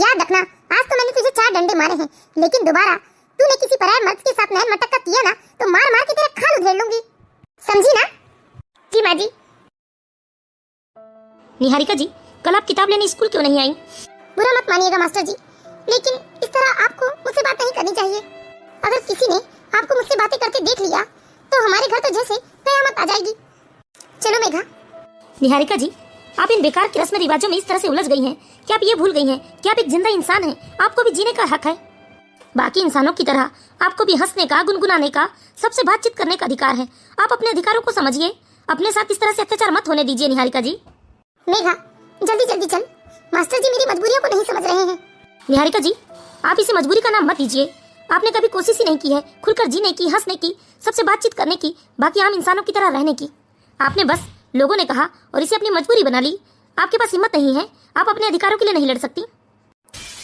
याद रखना, आज तो मैंने तुझे 4 डंडे मारे हैं, लेकिन दोबारा तूने किसी पराये मर्द के साथ नैन मटक्का किया ना तो मार मार के तेरा खाल उधेड़ लूंगी, समझी ना? जी माँ जी। निहारिका जी, कल आप किताब लेने स्कूल क्यों नहीं आई? बुरा मत मानिएगा मास्टर जी, लेकिन इस तरह आपको मुझसे बात नहीं करनी चाहिए। अगर किसी ने आपको मुझसे बातें करते देख लिया तो हमारे घर तो जैसे कयामत आ जाएगी। चलो मेघा। निहारिका जी, आप इन बेकार के रस्म रिवाजों में इस तरह से उलझ गई हैं कि आप ये भूल गई हैं कि आप एक जिंदा इंसान हैं। आपको भी जीने का हक है। बाकी इंसानों की तरह आपको भी हंसने का, गुनगुनाने का, सबसे बातचीत करने का अधिकार है। आप अपने अधिकारों को समझिए, अपने साथ इस तरह से अत्याचार मत होने दीजिए। निहारिका जी। मेघा, जल्दी जल्दी चल, मास्टर जी मेरी मजबूरियों को नहीं समझ रहे हैं। निहारिका जी, आप इसे मजबूरी का नाम मत दीजिए। आपने कभी कोशिश ही नहीं की है खुलकर जीने की, हंसने की, सबसे बातचीत करने की, बाकी आम इंसानों की तरह रहने की। आपने बस लोगों ने कहा और इसे अपनी मजबूरी बना ली। आपके पास हिम्मत नहीं है, आप अपने अधिकारों के लिए नहीं लड़ सकती।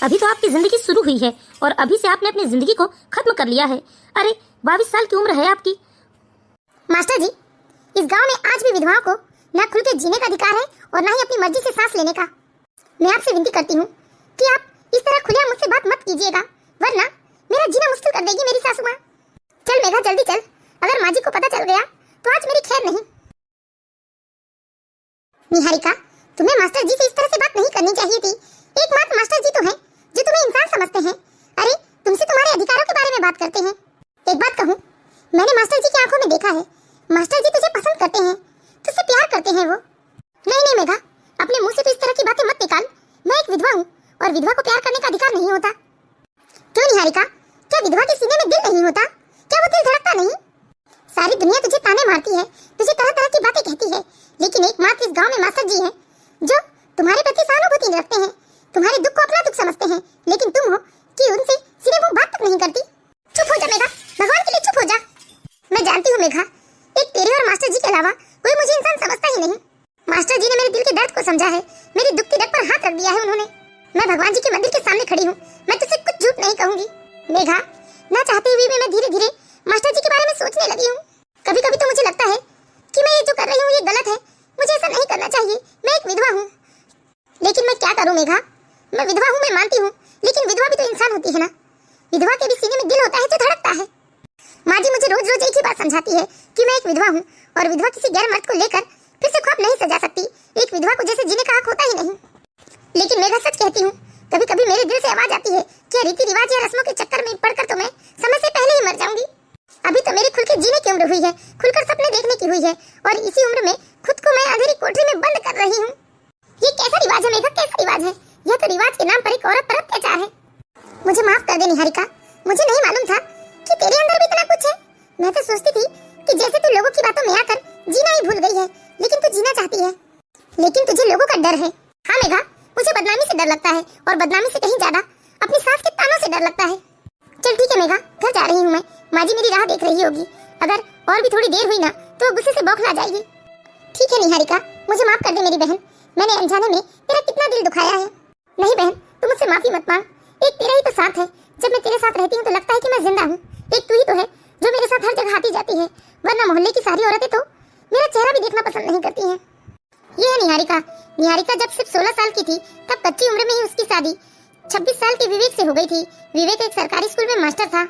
अभी तो आपकी जिंदगी शुरू हुई है और अभी से आपने अपनी जिंदगी को खत्म कर लिया है। अरे 22 साल की उम्र है आपकी। मास्टर जी, इस गांव में आज भी विधवाओं को न खुल के जीने का अधिकार है और न ही अपनी मर्जी से सांस लेने का। मैं आपसे विनती करती हूँ कि आप इस तरह खुलेआम मुझसे बात मत कीजिएगा, वरना मेरा जीना मुश्किल कर देगी मेरी सासू माँ। चल मेघा, जल्दी चल, अगर माँ जी को पता चल गया तो आज मेरी खैर नहीं। निहारिका, तुम्हें मास्टर जी से इस तरह से बात नहीं करनी चाहिए थी। एकमात्र मास्टर जी तो हैं जो तुम्हें इंसान समझते हैं। अरे तुमसे तुम्हारे अधिकारों के बारे में बात करते हैं। एक बात कहूँ, मैंने मास्टर जी की आंखों में देखा है, मास्टर जी तुझे पसंद करते हैं, तुझसे प्यार करते हैं वो। नहीं नहीं मेघा, अपने मुंह से तो इस तरह की बातें मत निकाल। मैं एक विधवा हूँ और विधवा को प्यार करने का अधिकार नहीं होता। क्यों निहारिका, क्या विधवा के सीने में दिल नहीं होता? क्या वो दिल धड़कता नहीं? सारी दुनिया तुझे ताने मारती है, तुझे तरह तरह की बातें कहती है, लेकिन एकमात्र इस गांव में मास्टर जी हैं जो तुम्हारे प्रति सहानुभूति रखते हैं, तुम्हारे दुख को अपना दुख समझते हैं, लेकिन तुम हो कि उनसे सीधे मुंह बात तक नहीं करती। चुप हो जा मेघा, भगवान के लिए चुप हो जा। मैं जानती हूँ मेघा, एक तेरे और मास्टर जी के अलावा कोई मुझे इंसान समझता ही नहीं। मास्टर जी ने मेरे दिल के दर्द को समझा है, मेरी दुख की डग पर हाथ रख दिया है उन्होंने। मैं भगवान जी के मंदिर के सामने खड़ी हूँ, मैं तुझसे कुछ झूठ नहीं कहूंगी। मेघा, ना चाहते हुए भी मैं धीरे धीरे मास्टर जी के बारे में सोचने लगी हूँ। कभी कभी तो मुझे लगता है कि मैं ये जो कर रही हूँ ये गलत है, मुझे ऐसा नहीं करना चाहिए। मैं एक विधवा हूँ, लेकिन मैं क्या करूँ मेघा? मैं विधवा हूँ, मैं मानती हूँ, लेकिन विधवा भी तो इंसान होती है ना। विधवा के भी सीने में दिल होता है जो धड़कता है। माँ जी मुझे रोज रोज एक ही बात समझाती है कि मैं एक विधवा हूँ और विधवा किसी गैर मर्द को लेकर फिर से ख्वाब नहीं सजा सकती। एक विधवा को जैसे जीने का हक होता ही नहीं। लेकिन मेघा, सच कहती हूँ, कभी कभी मेरे दिल से आवाज आती है कि रीति रिवाज या रस्मों के चक्कर में पड़कर तो मैं समय से पहले ही मर जाऊंगी। अभी तो मेरी खुल के जीने की उम्र हुई है, खुलकर सपने देखने की हुई है, और इसी उम्र में खुद को मैं अंधेरी कोठरी में बंद कर रही हूँ। ये कैसा रिवाज है मेघा, कैसा रिवाज है? यह तो रिवाज के नाम पर एक औरत पर अत्याचार है। मुझे माफ कर दे निहारिका, मुझे नहीं मालूम था कि तेरे अंदर भी इतना कुछ है। मैं तो सोचती थी कि जैसे तू लोगों की बातों में आकर जीना ही भूल गई है, लेकिन तू जीना चाहती है, लेकिन तुझे लोगों का डर है। हाँ मेघा, मुझे बदनामी से डर लगता है, और बदनामी से कहीं ज्यादा अपनी सास के तानों से डर लगता है। चल ठीक है मेघा, घर जा रही हूँ मैं। माँ जी मेरी राह देख रही होगी, अगर और भी थोड़ी देर हुई ना तो गुस्से से बौखला जाएगी। ठीक है निहारिका, मुझे माफ कर दे मेरी बहन, मैंने अनजाने में तेरा कितना दिल दुखाया है। नहीं बहन, तू मुझसे माफी मत मांग, एक तेरा ही तो साथ है। जब मैं तेरे साथ रहती हूँ तो लगता है कि मैं जिंदा हूँ। एक तू ही तो है जो मेरे साथ हर जगह आती जाती है, वरना मोहल्ले की सारी औरतें तो मेरा चेहरा भी देखना पसंद नहीं करती हैं। ये है निहारिका। निहारिका जब सिर्फ 16 साल की थी तब कच्ची उम्र में ही उसकी शादी 26 साल के विवेक से हो गई थी। विवेक एक सरकारी स्कूल में मास्टर था।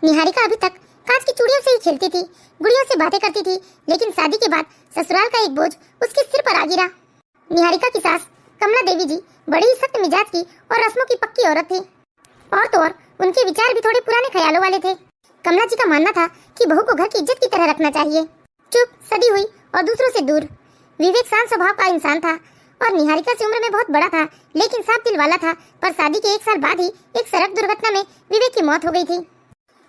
निहारिका अभी तक कांच की चूड़ियों से ही खेलती थी, गुड़ियों से बातें करती थी, लेकिन शादी के बाद ससुराल का एक बोझ उसके सिर पर आ गिरा। निहारिका की सास कमला देवी जी बड़ी ही सख्त मिजाज की और रस्मों की पक्की औरत थी, और तो और उनके विचार भी थोड़े पुराने ख्यालों वाले थे। कमला जी का मानना था कि बहू को घर की इज्जत की तरह रखना चाहिए, चुप, सदी हुई और दूसरों से दूर। विवेक शांत स्वभाव का इंसान था और निहारिका से उम्र में बहुत बड़ा था, लेकिन साफ दिल वाला था। पर शादी के 1 साल बाद ही एक सड़क दुर्घटना में विवेक की मौत हो गई थी।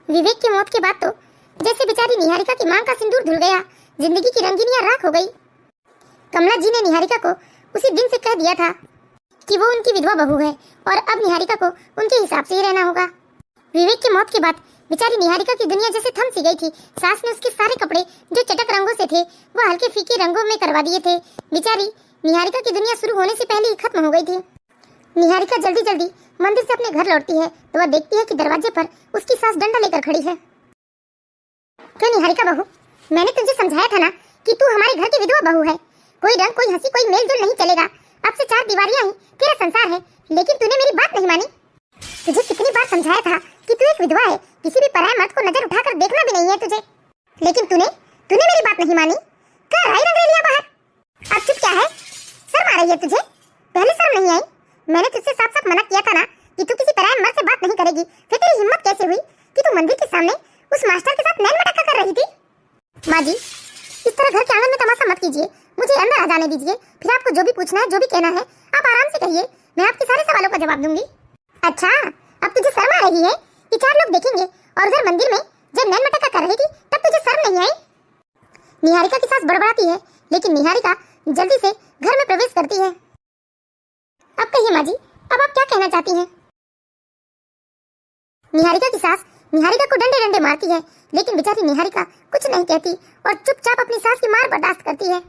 विवेक की मौत के बाद तो जैसे बेचारी निहारिका की मांग का सिंदूर धुल गया, जिंदगी की रंगीनियां राख हो गई। कमला जी ने निहारिका को उसी दिन से कह दिया था कि वो उनकी विधवा बहू है और अब निहारिका को उनके हिसाब से ही रहना होगा। विवेक की मौत के बाद बेचारी निहारिका की दुनिया जैसे थम सी गई थी। सास ने उसके सारे कपड़े जो चटक रंगों से थे वो हल्के फीके रंगों में करवा दिए थे। बेचारी निहारिका की दुनिया शुरू होने से पहले ही खत्म हो गई थी। निहारिका जल्दी जल्दी मंदिर से अपने घर लौटती है तो वह देखती है कि दरवाजे पर उसकी सास डंडा लेकर खड़ी है। क्यों निहारिका बहू, मैंने तुझे समझाया था ना कि तू हमारे घर की विधवा बहू है। कोई रंग, कोई हंसी, कोई मेल जोल नहीं चलेगा। अब से 4 दीवारियां ही तेरा संसार है। लेकिन तूने मेरी बात नहीं मानी। तुझे कितनी बार समझाया था कि तू एक विधवा है, किसी भी पराये मर्द को नजर उठाकर देखना भी नहीं है तुझे, लेकिन तूने मेरी बात नहीं मानी। क्या राई रंग लिया बाहर? अब चुप क्या है? शर्म आ रही है तुझे? पहले शर्म नहीं आई? मैंने तुझसे साफ साफ मना किया था ना कि तू किसी पराये मर्द से बात नहीं करेगी। फिर तेरी हिम्मत कैसे हुई कि तू मंदिर के सामने उस मास्टर के साथ नैन मटक्का कर रही थी? माँ जी, इस तरह घर के आंगन में तमाशा मत कीजिए, मुझे अंदर आ जाने दीजिए। फिर आपको जो भी पूछना है, जो भी कहना है, आप आराम से कहिए, मैं आपके सारे सवालों का जवाब दूंगी। अच्छा, अब तुझे शर्म आ रही है कि 4 लोग देखेंगे और उधर मंदिर में जब नैन मटक्का कर रही थी तब तुझे शर्म नहीं आई? निहारिका की सास बड़बड़ाती है, लेकिन निहारिका जल्दी से घर में प्रवेश करती है। अब कहिए माँ जी, अब आप क्या कहना चाहती हैं? निहारिका की सास निहारिका को डंडे डंडे मारती है, लेकिन बेचारी निहारिका कुछ नहीं कहती और चुपचाप अपनी सास की मार बर्दाश्त करती है।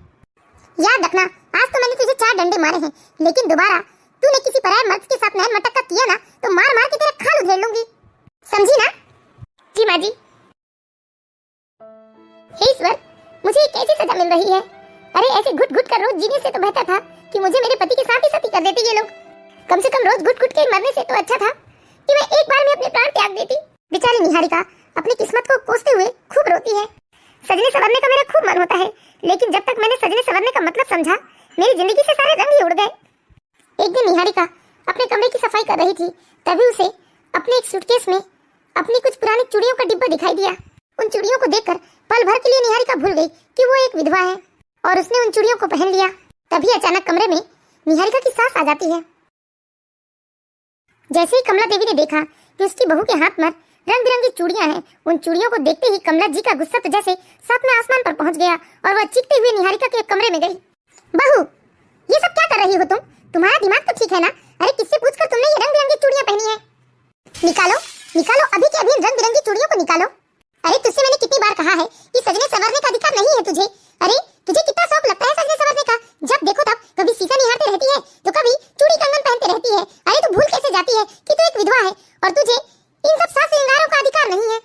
याद रखना, आज तो मैंने तुझे 4 डंडे मारे हैं, लेकिन दोबारा तूने किसी पराये मर्द के साथ नैन मटक्का किया ना तो मार मार के तेरा खाल उधेड़ लूंगी, समझी ना? जी माँ जी। हे ईश्वर, मुझे ये कैसी सजा मिल रही है? अरे ऐसे घुट घुट कर रोज जीने से तो बेहतर था कि मुझे मेरे पति के साथ ही साथी कर देते ये लोग। कम से कम रोज घुट घुट के मरने से तो अच्छा था कि मैं एक बार में अपने प्राण त्याग देती। बेचारी निहारिका अपनी किस्मत को कोसते हुए खूब रोती है। सजने संवरने का मेरा खूब मन होता है, लेकिन जब तक मैंने सजने संवरने का मतलब समझा, मेरी जिंदगी से सारे रंग ही उड़ गए। एक दिन निहारिका अपने कमरे की सफाई कर रही थी, तभी उसे अपने एक सूटकेस में अपनी कुछ पुरानी चूड़ियों का डिब्बा दिखाई दिया। उन चूड़ियों को देखकर पल भर के लिए निहारिका भूल गई कि वो एक विधवा है और उसने उन चूड़ियों को पहन लिया। तभी अचानक कमरे में निहारिका की सास आ जाती है। जैसे ही कमला देवी ने देखा कि उसकी बहू के हाथ में रंग बिरंगी चूड़ियां हैं, उन चूड़ियों को देखते ही कमला जी का गुस्सा तो जैसे सातवें आसमान पर पहुंच गया और वह चीखते हुए निहारिका के कमरे में गई। बहू, ये सब क्या कर रही हो तुम? तुम्हारा दिमाग तो ठीक है ना? अरे किससे पूछकर तुमने ये रंग बिरंगी चूड़ियां पहनी है? निकालो निकालो, अभी के अभी रंग बिरंगी चूड़ियों को निकालो। अरे तुझसे मैंने कितनी बार कहा है कि सजने संवरने का अधिकार नहीं है तुझे। अरे तुझे कितना शौक लगता है सजने संवरने का? जब देखो तब कभी शीशा निहारती रहती है तो कभी चूड़ी कंगन पहनते रहती है। अरे तू भूल कैसे जाती है कि तू एक विधवा है और तुझे इन सब सास श्रृंगारों का अधिकार नहीं है?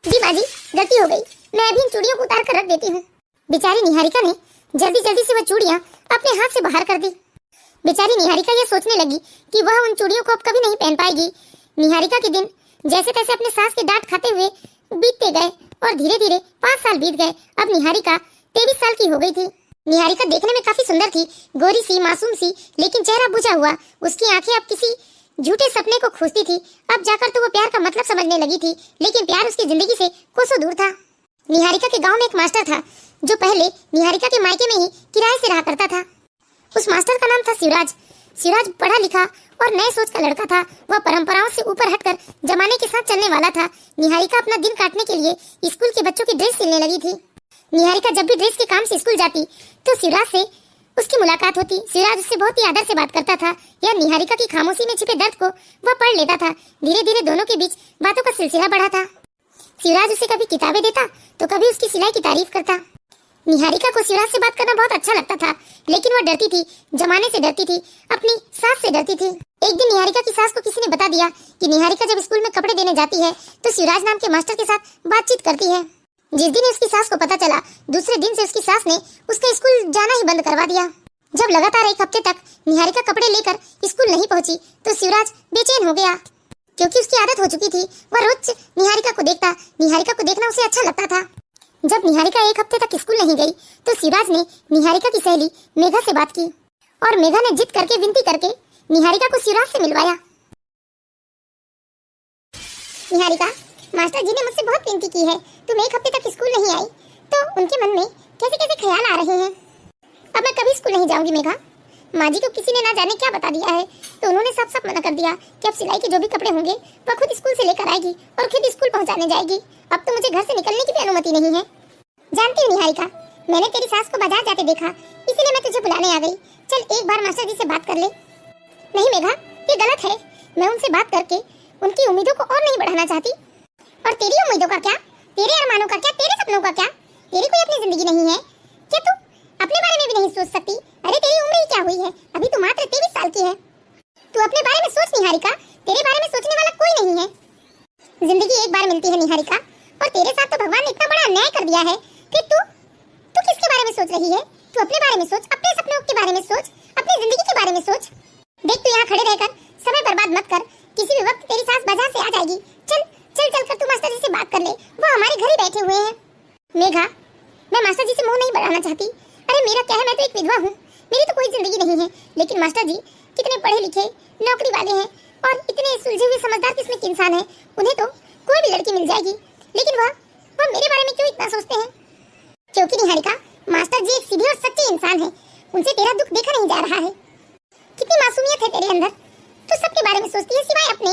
जी माँ जी, गलती हो गई, मैं अभी इन चूड़ियों को उतार कर रख देती हूँ। बेचारी निहारिका ने जल्दी जल्दी से वह चूड़ियाँ अपने हाथ से बाहर कर दी। बेचारी निहारिका ये सोचने लगी कि वह उन चूड़ियों को अब कभी नहीं पहन पाएगी। निहारिका के दिन जैसे तैसे अपने सास के डांट खाते हुए बीतते गए और धीरे धीरे 5 साल बीत गए। अब निहारिका 23 साल की हो गई थी। निहारिका देखने में काफी सुंदर थी, गोरी सी, मासूम सी, लेकिन चेहरा बुझा हुआ। उसकी आंखें अब किसी झूठे सपने को खोजती थी। अब जाकर तो वो प्यार का मतलब समझने लगी थी, लेकिन प्यार उसकी जिंदगी से कोसों दूर था। निहारिका के गांव में एक मास्टर था जो पहले निहारिका के मायके में ही किराए से रहा करता था। उस मास्टर का नाम था शिवराज। शिवराज पढ़ा लिखा और नए सोच का लड़का था। वह परंपराओं से ऊपर हटकर जमाने के साथ चलने वाला था। निहारिका अपना दिन काटने के लिए स्कूल के बच्चों की ड्रेस सिलने लगी थी। निहारिका जब भी ड्रेस के काम से स्कूल जाती तो शिवराज से उसकी मुलाकात होती। शिवराज उससे बहुत ही आदर से बात करता था। यह निहारिका की खामोशी में छिपे दर्द को वह पढ़ लेता था। धीरे धीरे दोनों के बीच बातों का सिलसिला बढ़ा था। शिवराज उसे कभी किताबें देता तो कभी उसकी सिलाई की तारीफ करता। निहारिका को शिवराज से बात करना बहुत अच्छा लगता था, लेकिन वह डरती थी, जमाने से डरती थी, अपनी सास से डरती थी। एक दिन निहारिका की सास को किसी ने बता दिया कि निहारिका जब स्कूल में कपड़े देने जाती है तो शिवराज नाम के मास्टर के साथ बातचीत करती है। जिस दिन उसकी सास को पता चला, दूसरे दिन से उसकी सास ने उसका स्कूल जाना ही बंद करवा दिया। जब लगातार 1 हफ्ते तक निहारिका कपड़े लेकर स्कूल नहीं पहुंची तो शिवराज बेचैन हो गया, क्योंकि उसकी आदत हो चुकी थी। वह रोज निहारिका को देखता, निहारिका को देखना उसे अच्छा लगता था। जब निहारिका 1 हफ्ते तक स्कूल नहीं गई तो शिवराज ने निहारिका की सहेली मेघा से बात की और मेघा ने जिद करके विनती करके निहारिका को शिवराज से मिलवाया। निहारिका, मास्टर जी ने मुझसे बहुत विनती की है, तुम 1 हफ्ते तक स्कूल नहीं आई तो उनके मन में कैसे कैसे ख्याल आ रहे हैं। अब मैं कभी स्कूल नहीं जाऊंगी मेघा। माँ जी को किसी ने ना जाने क्या बता दिया है, तो उन्होंने सब मना कर दिया कि अब सिलाई के जो भी कपड़े होंगे वह खुद स्कूल से लेकर आएगी और खुद स्कूल पहुंचाने जाएगी। अब तो मुझे घर से निकलने की भी अनुमति नहीं है। जानती हूँ निहारिका, मैंने तेरी सास को बाजार जाते देखा, इसीलिए मैं तुझे बुलाने आ गई। चल एक बार मास्टर जी से बात कर ले। नहीं मेघा, ये गलत है। मैं उनसे बात करके उनकी उम्मीदों को और नहीं बढ़ाना चाहती। और तेरी उम्मीदों का क्या, तेरे अरमानों का क्या, तेरे सपनों का क्या? तेरी कोई अपनी जिंदगी नहीं है क्या? तू अपने बारे में भी नहीं सोच सकती? अरे तेरी उम्र ही क्या हुई है, अभी तू मात्र 23 साल की है। तू अपने बारे में सोच निहारिका, तेरे बारे में सोचने वाला कोई नहीं है। जिंदगी एक बार मिलती है निहारिका, और तेरे साथ तो भगवान ने इतना बड़ा अन्याय कर दिया है। फिर तू किसके बारे में सोच रही है? तू अपने बारे में सोच, अपने सपनों के बारे में सोच, अपनी जिंदगी के बारे में सोच। देख, तू यहाँ खड़े रहकर जाएगी। चल चल चल कर तू मास्टर जी से बात कर ले, वो हमारे घर ही बैठे हुए हैं। मेघा, मैं मास्टर जी से मुंह नहीं बढ़ाना चाहती। अरे मेरा क्या है, मैं तो एक विधवा हूँ, मेरी तो कोई जिंदगी नहीं है। लेकिन मास्टर जी कितने पढ़े लिखे नौकरी वाले हैं और इतने सुलझे हुए समझदार किस्म के इंसान हैं, उन्हें तो कोई भी लड़की मिल जाएगी। लेकिन वह मेरे बारे में क्यों इतना सोचते हैं? क्योंकि निहारिका, मास्टर जी एक सीधे और सच्चे इंसान हैं, उनसे तेरा दुख देखा नहीं जा रहा है। कितनी मासूमियत है तेरे अंदर, तू सबके बारे में सोचती है सिवाय अपने।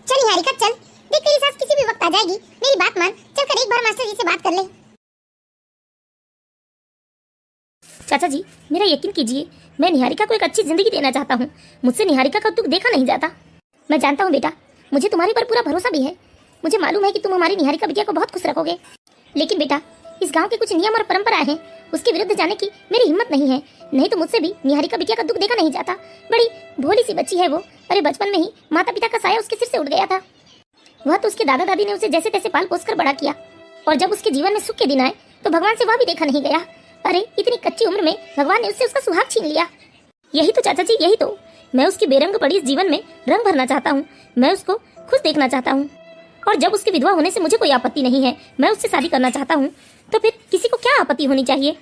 चल निहारिका चल, देख तेरी सास किसी भी वक्त आ जाएगी, मेरी बात मान, चल कर एक बार मास्टर जी से बात कर ले। चाचा जी, मेरा यकीन कीजिए, मैं निहारिका को एक अच्छी जिंदगी देना चाहता हूँ। मुझसे निहारिका का दुख देखा नहीं जाता। मैं जानता हूँ बेटा, मुझे तुम्हारे पर पूरा भरोसा भी है। मुझे मालूम है कि तुम हमारी निहारिका बिटिया को बहुत खुश रखोगे। लेकिन बेटा, इस गांव के कुछ नियम और परंपराएं हैं, उसके विरुद्ध जाने की मेरी हिम्मत नहीं है। नहीं तो मुझसे भी निहारिका बिटिया का दुख देखा नहीं जाता। बड़ी भोली सी बच्ची है वो। अरे बचपन में ही माता पिता का साया उसके सिर से उड़ गया था। वह तो उसके दादा दादी ने उसे जैसे तैसे पाल पोस कर बड़ा किया, और जब उसके जीवन में सुख के दिन आए तो भगवान से वह भी देखा नहीं गया। अरे इतनी कच्ची उम्र में भगवान ने उससे उसका सुहाग छीन लिया। यही तो चाचा जी, यही तो मैं उसकी बेरंग पड़ी इस जीवन में रंग भरना चाहता हूँ। मैं उसको खुश देखना चाहता हूँ, और जब उसकी विधवा होने से मुझे कोई आपत्ति नहीं है, मैं उससे शादी करना चाहता हूँ, तो फिर किसी को क्या आपत्ति होनी चाहिए?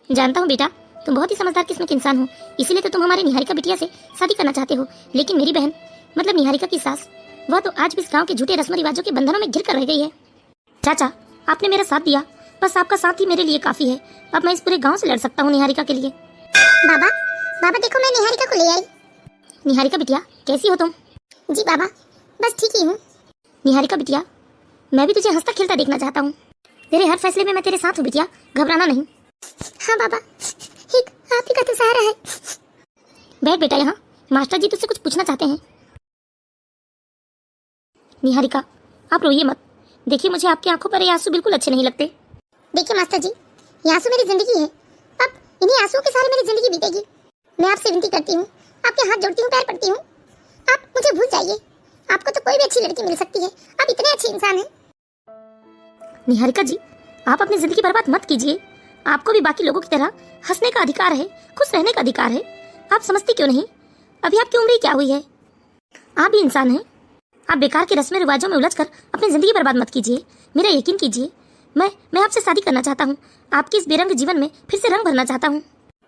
जानता हूँ बेटा, तुम बहुत ही समझदार किस्म के इंसान हो, इसीलिए तो तुम हमारे निहारिका बिटिया से शादी करना चाहते हो। लेकिन मेरी बहन, मतलब निहारिका की सास, वह तो आज भी इस गाँव के झूठे रस्म रिवाजों के बंधनों में घिर कर रह गई है। चाचा, आपने मेरा साथ दिया, बस आपका साथ ही मेरे लिए काफी है। अब मैं इस पूरे गांव से लड़ सकता हूँ निहारिका के लिए। बाबा, बाबा देखो मैं निहारिका को ले आई। निहारिका बिटिया, कैसी हो तुम? जी बाबा, बस ठीक ही हूँ। निहारिका बिटिया, मैं भी तुझे हंसता खेलता देखना चाहता हूँ। तेरे हर फैसले में मैं तेरे साथ हूँ बिटिया, घबराना नहीं। हाँ बाबा, एक आप ही का तो सहारा है। बैठ बेटा यहाँ, मास्टर जी तुझसे कुछ पूछना चाहते हैं। निहारिका, आप रोइए मत। देखिए, मुझे आपकी आंखों पर ये आंसू बिल्कुल अच्छे नहीं लगते। देखिए मास्टर जी, ये आंसू मेरी जिंदगी है। अब इन्हीं आंसुओं के सहारे मेरी जिंदगी बीतेगी। मैं आपसे विनती करती हूँ, आपके हाथ जोड़ती हूँ, पैर पड़ती हूँ, आप मुझे भूल जाइए। आपको तो कोई भी अच्छी लड़की मिल सकती है, आप इतने अच्छे इंसान हैं। निहारिका जी, आप अपनी जिंदगी बर्बाद मत कीजिए। आपको भी बाकी लोगों की तरह हंसने का अधिकार है, खुश रहने का अधिकार है। आप समझते क्यों नहीं? अभी आपकी उम्र ही क्या हुई है? आप भी इंसान हैं। आप बेकार के रस्म रिवाजों में उलझकर अपनी जिंदगी बर्बाद मत कीजिए। मेरा यकीन कीजिए, मैं आपसे शादी करना चाहता हूँ। आपके इस बेरंग जीवन में फिर से रंग भरना चाहता हूँ।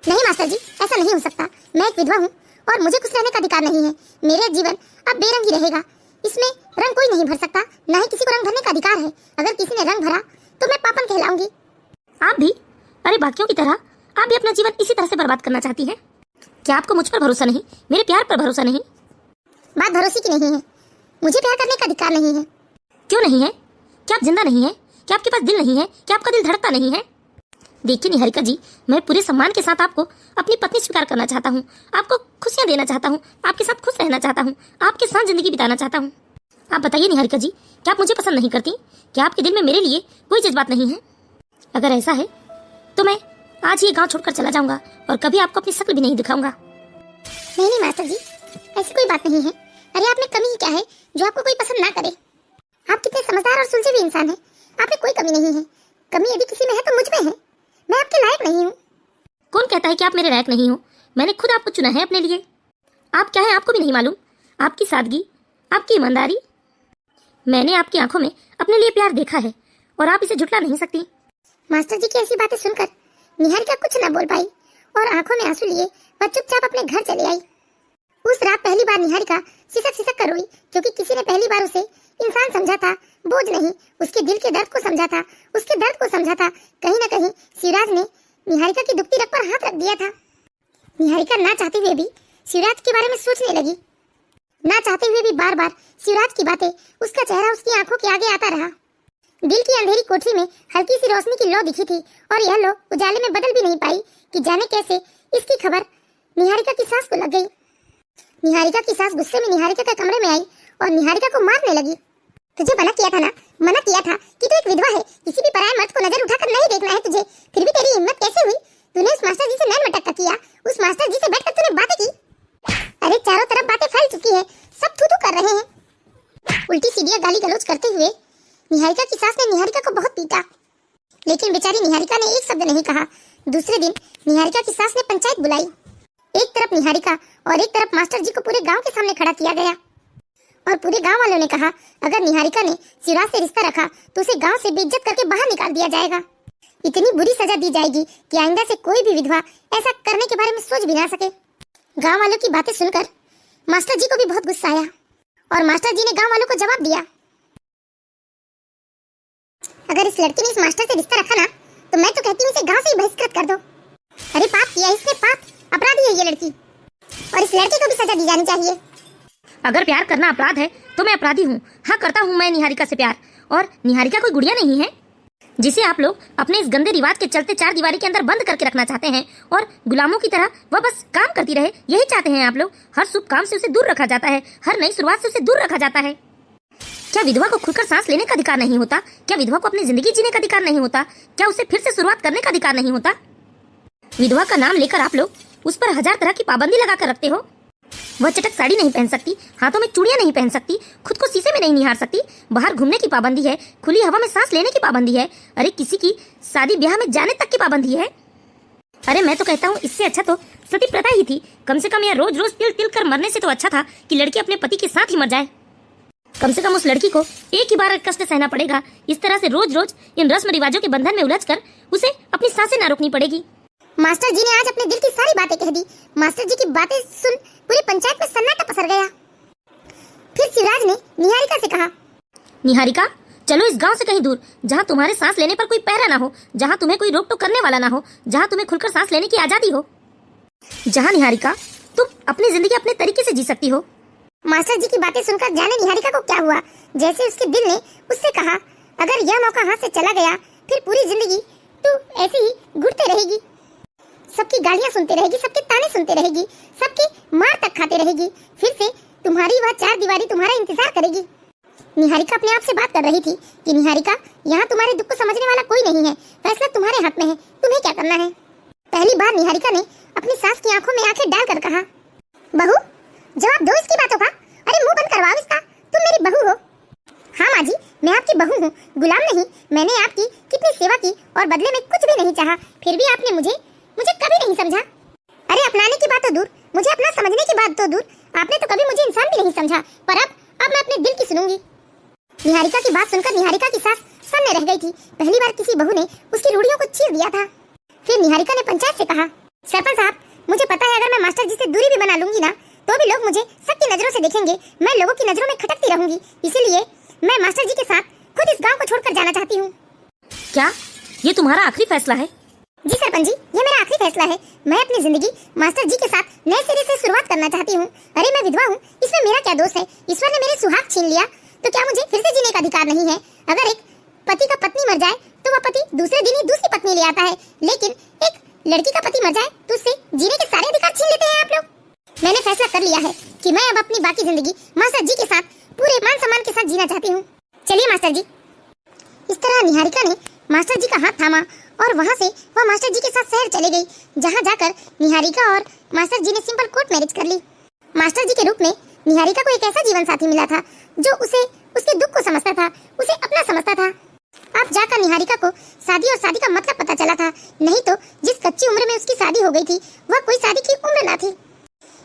नहीं मास्टर जी, ऐसा नहीं हो सकता। मैं एक विधवा हूँ और मुझे खुश रहने का अधिकार नहीं है। मेरा जीवन अब बेरंग ही रहेगा, इसमें रंग कोई नहीं भर सकता, ना ही किसी को रंग भरने का अधिकार है। अगर किसी ने रंग भरा तो मैं पापन कहलाऊंगी। आप भी? अरे बाकियों की तरह आप भी अपना जीवन इसी तरह से बर्बाद करना चाहती हैं? क्या आपको मुझ पर भरोसा नहीं, मेरे प्यार पर भरोसा नहीं? बात भरोसे की नहीं है, मुझे प्यार करने का अधिकार नहीं है। क्यों नहीं है? क्या आप जिंदा नहीं है? क्या आपके पास दिल नहीं है? क्या आपका दिल धड़कता नहीं है? देखिए निहारिका जी, मैं पूरे सम्मान के साथ आपको अपनी पत्नी स्वीकार करना चाहता हूँ। आपको खुशियाँ देना चाहता हूँ, आपके साथ खुश रहना चाहता हूँ, आपके साथ जिंदगी बिताना चाहता हूँ। आप बताइए निहारिका जी, क्या आप मुझे पसंद नहीं करती? क्या आपके दिल में मेरे लिए कोई जज्बात नहीं है? अगर ऐसा है तो मैं आज ये गाँव छोड़कर चला जाऊंगा और कभी आपको अपनी शक्ल भी नहीं दिखाऊंगा। नहीं मास्टर जी, ऐसी कोई बात नहीं है। अरे आप में कमी ही क्या है जो आपको कोई पसंद ना करे? आप कितने समझदार और सुलझे हुए इंसान हैं, आप में कोई कमी नहीं है। कमी यदि किसी में है तो मुझ में है। मैं आपके लायक नहीं हूँ। कौन कहता है कि आप मेरे लायक नहीं हो? मैंने खुद आपको चुना है अपने लिए। आप क्या है आपको भी नहीं मालूम? आपकी सादगी, आपकी ईमानदारी। मैंने आपकी आंखों में अपने लिए प्यार देखा है और आप इसे झुठला नहीं सकती। मास्टर जी की ऐसी बातें सुनकर निहारिका कुछ न बोल पाई और आंखों में आंसू लिए वह चुपचाप अपने घर चली आई। उस रात पहली बार निहारिका सिसक सिसक कर रोई, क्योंकि किसी ने पहली बार उसे इंसान समझा था, बोझ नहीं। उसके दिल के दर्द को समझा था, उसके दर्द को समझा था। कहीं न कहीं शिवराज ने निहारिका की दुखती रग पर हाथ रख दिया था। निहारिका ना चाहते हुए भी शिवराज के बारे में सोचने लगी। ना चाहते हुए भी बार बार शिवराज की बातें, उसका चेहरा उसकी आंखों के आगे आता रहा। दिल की अंधेरी कोठरी में हल्की सी रोशनी की लौ दिखी थी और यह लौ उजाले में बदल भी नहीं पाई कि जाने कैसे इसकी खबर निहारिका की सास को लग गई। निहारिका की सास गुस्से में निहारिका के कमरे में आई और निहारिका को मारने लगी। तुझे मना किया था ना, मना किया था कि तू एक विधवा है, किसी भी पराये मर्द को नजर उठाकर नहीं देखना है तुझे। फिर भी तेरी हिम्मत कैसे हुई? तूने उस मास्टर जी से नैन मटक्का किया, उस मास्टर जी से बैठकर तूने बातें की। अरे चारों तरफ बातें फैल चुकी है, सब थू कर रहे हैं। उल्टी सीढ़ियां गाली गलौज करते हुए निहारिका की सास ने निहारिका को बहुत पीटा, लेकिन बेचारी निहारिका ने एक शब्द नहीं कहा। दूसरे दिन निहारिका की सास ने पंचायत बुलाई। एक तरफ निहारिका और एक तरफ मास्टर जी को पूरे गांव के सामने खड़ा किया गया और पूरे गांव वालों ने कहा अगर निहारिका ने शिवराज से रिश्ता रखा तो उसे गांव से बेइज्जत करके बाहर निकाल दिया जाएगा। इतनी बुरी सजा दी जाएगी कि आइंदा से कोई भी विधवा ऐसा करने के बारे में सोच भी ना सके। गांव वालों की बातें सुनकर मास्टर जी को भी बहुत गुस्सा आया और मास्टर जी ने गांव वालों को जवाब दिया, अगर इस लड़की ने इस मास्टर से रिश्ता रखा ना तो मैं तो कहती हूँ इसे गांव से ही बहिष्कृत कर दो। अरे पाप किया इसने, पाप, अपराधी है ये लड़की और इस लड़के को भी सजा दी जानी चाहिए। अगर प्यार करना अपराध है तो मैं अपराधी हूँ। हाँ, करता हूँ मैं निहारिका से प्यार, और निहारिका कोई गुड़िया नहीं है जिसे आप लोग अपने इस गंदे रिवाज के चलते चार दीवारी के अंदर बंद करके रखना चाहते हैं और गुलामों की तरह वह बस काम करती रहे। यही चाहते हैं आप लोग। हर शुभ काम से उसे दूर रखा जाता है, हर नई शुरुआत से उसे दूर रखा जाता है। क्या विधवा को खुलकर सांस लेने का अधिकार नहीं होता? क्या विधवा को अपनी जिंदगी जीने का अधिकार नहीं होता? क्या उसे फिर से शुरुआत करने का अधिकार नहीं होता? विधवा का नाम लेकर आप लोग उस पर हजार तरह की पाबंदी लगाकर रखते हो। वह चटक साड़ी नहीं पहन सकती, हाथों में चूड़ियां नहीं पहन सकती, खुद को शीशे में नहीं निहार सकती, बाहर घूमने की पाबंदी है, खुली हवा में सांस लेने की पाबंदी है, अरे किसी की शादी ब्याह में जाने तक की पाबंदी है। अरे मैं तो कहता हूँ इससे अच्छा तो सती प्रथा ही थी। कम से कम यह रोज रोज तिल तिल कर मरने से तो अच्छा था कि लड़की अपने पति के साथ ही मर जाए। कम से कम उस लड़की को एक ही बार कष्ट सहना पड़ेगा। इस तरह से रोज रोज इन रस्म रिवाजों के बंधन में उलझकर उसे अपनी सांसें ना रोकनी पड़ेगी। मास्टर जी ने आज अपने दिल की सारी बातें कह दी। मास्टर जी की बातें सुन पूरी पंचायत में सन्नाटा पसर गया। फिर शिवराज ने निहारिका से कहा, निहारिका चलो इस गांव से कहीं दूर, जहाँ तुम्हारे सांस लेने पर कोई पहरा ना हो, जहाँ तुम्हें कोई रोक टोक करने वाला ना हो, जहाँ तुम्हें खुलकर सांस लेने की आजादी हो, जहाँ निहारिका तुम अपनी जिंदगी अपने तरीके से जी सकती हो। मास्टर जी की बातें सुनकर जाने निहारिका को क्या हुआ, जैसे उसके दिल ने उससे कहा, अगर यह मौका हाथ से चला गया फिर पूरी जिंदगी तू ऐसे ही घुटते रहेगी, सबकी गालियां सुनते रहेगी, सबके ताने सुनते रहेगी, सबकी मार तक खाते रहेगी, फिर से तुम्हारी वह चार दीवारी तुम्हारा इंतजार करेगी। निहारिका अपने आप से बात कर रही थी कि निहारिका यहाँ तुम्हारे दुख को समझने वाला कोई नहीं है, फैसला तुम्हारे हाथ में है, तुम्हें क्या करना है। पहली बार निहारिका ने अपनी सास की आंखों में आंखें डालकर कहा, बहू जवाब दो इसकी बातों का, अरे मुंह बंद करवाओ इसका, तुम मेरी बहू हो। हाँ माँ जी, मैं आपकी बहू हूँ, गुलाम नहीं। मैंने आपकी कितनी सेवा की और बदले में कुछ भी नहीं चाहा, फिर भी आपने मुझे कभी नहीं समझा। अरे अपनाने की बात तो दूर, मुझे अपना समझने की बात तो दूर, आपने तो कभी मुझे इंसान भी नहीं समझा, पर अब मैं अपने दिल की सुनूंगी। निहारिका की बात सुनकर निहारिका की सास सन्न रह गई थी। पहली बार किसी बहू ने उसकी रूढ़ियों को चीर दिया था। फिर निहारिका ने पंचायत से कहा, सरपंच साहब मुझे पता है अगर मैं मास्टर जी से दूरी भी बना लूंगी ना तो भी लोग मुझे सबकी नजरों से देखेंगे, मैं लोगों की नजरों में खटकती रहूंगी, इसीलिए मैं मास्टर जी के साथ खुद इस गाँव को छोड़कर जाना चाहती हूँ। क्या ये तुम्हारा आखिरी फैसला है? जी सरपंच जी, ये मेरा आखिरी फैसला है। मैं अपनी जिंदगी मास्टर जी के साथ नए सिरे से शुरुआत करना चाहती हूँ। अरे मैं विधवा हूँ, इसमें मेरा क्या दोष है? ईश्वर ने मेरे सुहाग छीन लिया तो क्या मुझे फिर से जीने का अधिकार नहीं है? अगर एक पति का पत्नी मर जाए तो वह पति दूसरे दिन ही दूसरी पत्नी ले आता है, लेकिन एक लड़की का पति मर जाए तो उससे जीने के सारे अधिकार छीन लेते हैं आप लोग। मैंने फैसला कर लिया है कि मैं अब अपनी बाकी जिंदगी मास्टर जी के साथ पूरे मान सम्मान के साथ जीना चाहती हूँ। चलिए मास्टर जी। इस तरह निहारिका ने मास्टर जी का हाथ थामा और वहाँ से वह मास्टर जी के साथ शहर चले गई, जहाँ जाकर निहारिका और मास्टर जी ने सिंपल कोर्ट मैरिज कर ली। मास्टर जी के रूप में निहारिका को एक ऐसा जीवन साथी मिला था जो उसे उसके दुख को समझता था, उसे अपना समझता था। अब जाकर निहारिका को शादी और शादी का मतलब पता चला था, नहीं तो जिस कच्ची उम्र में उसकी शादी हो गई थी वह कोई शादी की उम्र ना थी।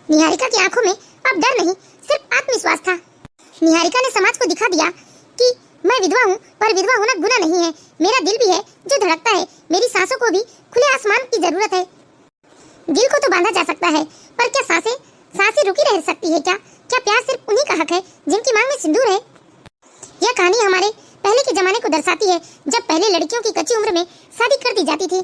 निहारिका की आंखों में अब डर नहीं सिर्फ आत्मविश्वास था। निहारिका ने समाज को दिखा दिया कि मैं विधवा हूँ पर विधवा होना गुनाह नहीं है, मेरा दिल भी है जो धड़कता है, मेरी सांसों को भी खुले आसमान की जरूरत है। दिल को तो बांधा जा सकता है पर क्या सांसें रुकी रह सकती है? क्या प्यार सिर्फ उन्हीं का हक है जिनकी मांग में सिंदूर है? यह कहानी हमारे पहले के जमाने को दर्शाती है, जब पहले लड़कियों की कच्ची उम्र में शादी कर दी जाती थी।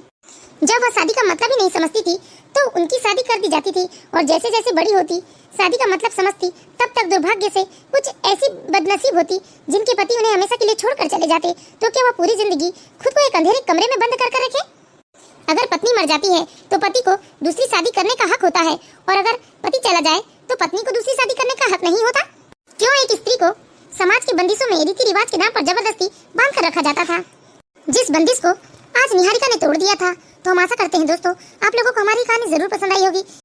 जब वह शादी का मतलब ही नहीं समझती थी तो उनकी शादी कर दी जाती थी, और जैसे जैसे बड़ी होती शादी का मतलब समझती तब तक दुर्भाग्य से कुछ ऐसी बदनसीब होती जिनके पति उन्हें हमेशा के लिए छोड़कर चले जाते, तो क्या वह पूरी जिंदगी खुद को एक अंधेरे कमरे में बंद कर रखे? अगर पत्नी मर जाती है तो पति को दूसरी शादी करने का हक होता है, और अगर पति चला जाए तो पत्नी को दूसरी शादी करने का हक नहीं होता। क्यों एक स्त्री को समाज के बंदिशों में रीति रिवाज के नाम पर जबरदस्ती बांध कर रखा जाता था, जिस बंदिश को आज निहारिका ने तोड़ दिया था। तो हम आशा करते हैं दोस्तों आप लोगों को हमारी कहानी जरूर पसंद आई होगी।